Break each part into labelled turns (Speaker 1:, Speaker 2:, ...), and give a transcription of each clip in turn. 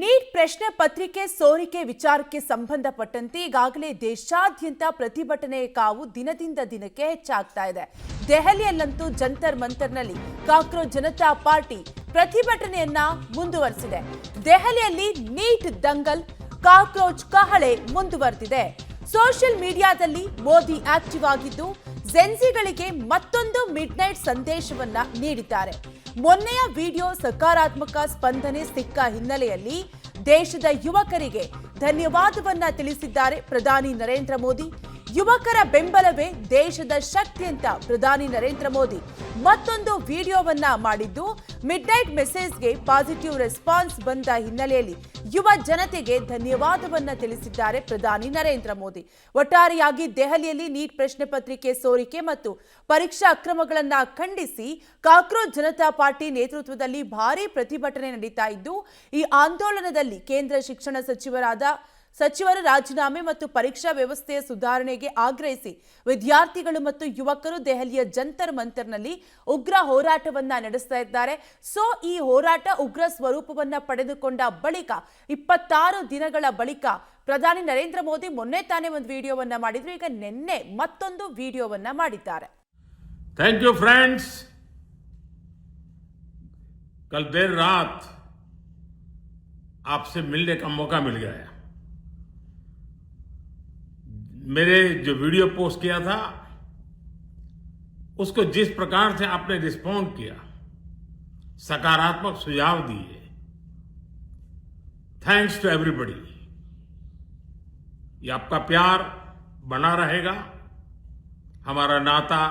Speaker 1: Neat ಪ್ರಶ್ನೆ ಪತ್ರಿಕೆ ಸೋರಿಕೆ ವಿಚಾರಕ್ಕೆ ಸಂಬಂಧಪಟ್ಟಂತೆ ಈಗಾಗಲೇ ದೇಶಾದ್ಯಂತ ಪ್ರತಿಭಟನೆ ಕಾವು ದಿನದಿಂದ ದಿನಕ್ಕೆ ಹೆಚ್ಚಾಗ್ತಾ ಇದೆ. ದೆಹಲಿಯಲ್ಲಂತೂ ಜಂತರ್ ಮಂತರ್ನಲ್ಲಿ ಕಾಕ್ರೋಚ್ ಜನತಾ ಪಾರ್ಟಿ ಪ್ರತಿಭಟನೆಯನ್ನ ಮುಂದುವರಿಸಿದೆ. ದೆಹಲಿಯಲ್ಲಿ ನೀಟ್ ದಂಗಲ್ ಕಾಕ್ರೋಚ್ ಕಹಳೆ ಮುಂದುವರೆದಿದೆ. ಸೋಷಿಯಲ್ ಮೀಡಿಯಾದಲ್ಲಿ ಮೋದಿ ಆಕ್ಟಿವ್ ಆಗಿದ್ದು ಜೆನ್ಸಿಗಳಿಗೆ ಮತ್ತೊಂದು ಮಿಡ್ ನೈಟ್ ಸಂದೇಶವನ್ನ ನೀಡಿದ್ದಾರೆ. ಮೊನ್ನೆಯ ವಿಡಿಯೋ ಸಕಾರಾತ್ಮಕ ಸ್ಪಂದನೆ ಸಿಕ್ಕ ಹಿನ್ನೆಲೆಯಲ್ಲಿ ದೇಶದ ಯುವಕರಿಗೆ ಧನ್ಯವಾದವನ್ನ ತಿಳಿಸಿದ್ದಾರೆ ಪ್ರಧಾನಿ ನರೇಂದ್ರ ಮೋದಿ. ಯುವಕರ ಬೆಂಬಲವೇ ದೇಶದ ಶಕ್ತಿ ಅಂತ ಪ್ರಧಾನಿ ನರೇಂದ್ರ ಮೋದಿ ಮತ್ತೊಂದು ವಿಡಿಯೋವನ್ನ ಮಾಡಿದ್ದು ಮಿಡ್ ನೈಟ್ ಮೆಸೇಜ್ಗೆ ಪಾಸಿಟಿವ್ ರೆಸ್ಪಾನ್ಸ್ ಬಂದ ಹಿನ್ನೆಲೆಯಲ್ಲಿ ಯುವ ಜನತೆಗೆ ಧನ್ಯವಾದವನ್ನ ತಿಳಿಸಿದ್ದಾರೆ ಪ್ರಧಾನಿ ನರೇಂದ್ರ ಮೋದಿ. ಒಟ್ಟಾರೆಯಾಗಿ ದೆಹಲಿಯಲ್ಲಿ ನೀಟ್ ಪ್ರಶ್ನೆ ಪತ್ರಿಕೆ ಸೋರಿಕೆ ಮತ್ತು ಪರೀಕ್ಷಾ ಅಕ್ರಮಗಳನ್ನ ಖಂಡಿಸಿ ಕಾಕ್ರೋಚ್ ಜನತಾ ಪಾರ್ಟಿ ನೇತೃತ್ವದಲ್ಲಿ ಭಾರೀ ಪ್ರತಿಭಟನೆ ನಡೀತಾ ಇದ್ದು, ಈ ಆಂದೋಲನದಲ್ಲಿ ಕೇಂದ್ರ ಶಿಕ್ಷಣ ಸಚಿವರ ರಾಜೀನಾಮೆ ಮತ್ತು ಪರೀಕ್ಷಾ ವ್ಯವಸ್ಥೆಯ ಸುಧಾರಣೆಗೆ ಆಗ್ರಹಿಸಿ ವಿದ್ಯಾರ್ಥಿಗಳು ಮತ್ತು ಯುವಕರು ದೆಹಲಿಯ ಜಂತರ್ ಮಂತರ್ನಲ್ಲಿ ಉಗ್ರ ಹೋರಾಟವನ್ನ ನಡೆಸ್ತಾ ಇದ್ದಾರೆ. ಈ ಹೋರಾಟ ಉಗ್ರ ಸ್ವರೂಪವನ್ನ ಪಡೆದುಕೊಂಡ ಬಳಿಕ 26 ದಿನಗಳ ಬಳಿಕ ಪ್ರಧಾನಿ ನರೇಂದ್ರ ಮೋದಿ ಮೊನ್ನೆ ತಾನೇ ಒಂದು ವಿಡಿಯೋವನ್ನ ಮಾಡಿದ್ರು. ಈಗ ನಿನ್ನೆ ಮತ್ತೊಂದು ವಿಡಿಯೋವನ್ನ ಮಾಡಿದ್ದಾರೆ.
Speaker 2: Thank you friends. कल देर रात आपसे मिलने का मौका मिल गया. मेरे जो वीडियो पोस्ट किया था उसको जिस प्रकार से आपने रिस्पॉन्ड किया, सकारात्मक सुझाव दिए, थैंक्स टू एवरीबॉडी. ये आपका प्यार बना रहेगा, हमारा नाता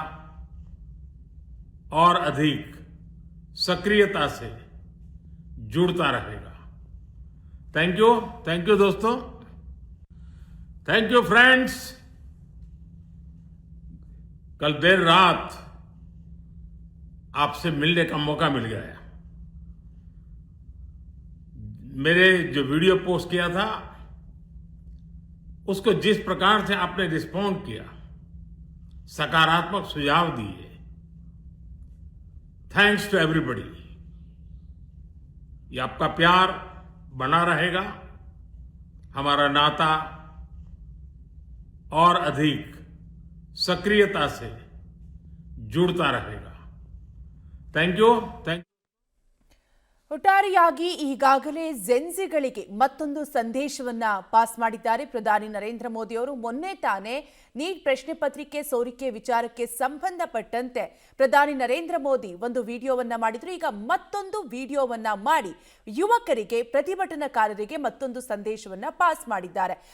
Speaker 2: और अधिक सक्रियता से जुड़ता रहेगा. थैंक यू दोस्तों. Thank you friends. कल देर रात आपसे मिलने का मौका मिल गया. मेरे जो वीडियो पोस्ट किया था उसको जिस प्रकार से आपने रिस्पॉन्ड किया, सकारात्मक सुझाव दिए, थैंक्स टू एवरीबॉडी. ये आपका प्यार बना रहेगा, हमारा नाता और अधिक सक्रियता से जुड़ता रहेगा. Thank you.
Speaker 1: ಒಟ್ಟಾರೆಯಾಗಿ ಈಗಾಗಲೇ ಜೆನ್ಸಿಗಳಿಗೆ ಮತ್ತೊಂದು ಸಂದೇಶವನ್ನ ಪಾಸ್ ಮಾಡಿದ್ದಾರೆ ಪ್ರಧಾನಿ ನರೇಂದ್ರ ಮೋದಿ ಅವರು. ಮೊನ್ನೆ ತಾನೇ ನೀಟ್ ಪ್ರಶ್ನೆ ಪತ್ರಿಕೆ ಸೋರಿಕೆ ವಿಚಾರಕ್ಕೆ ಸಂಬಂಧಪಟ್ಟಂತೆ ಪ್ರಧಾನಿ ನರೇಂದ್ರ ಮೋದಿ ಒಂದು ವಿಡಿಯೋವನ್ನ ಮಾಡಿದ್ರು. ಈಗ ಮತ್ತೊಂದು ವಿಡಿಯೋವನ್ನ ಮಾಡಿ ಯುವಕರಿಗೆ, ಪ್ರತಿಭಟನಾಕಾರರಿಗೆ ಮತ್ತೊಂದು ಸಂದೇಶವನ್ನ ಪಾಸ್ ಮಾಡಿದ್ದಾರೆ.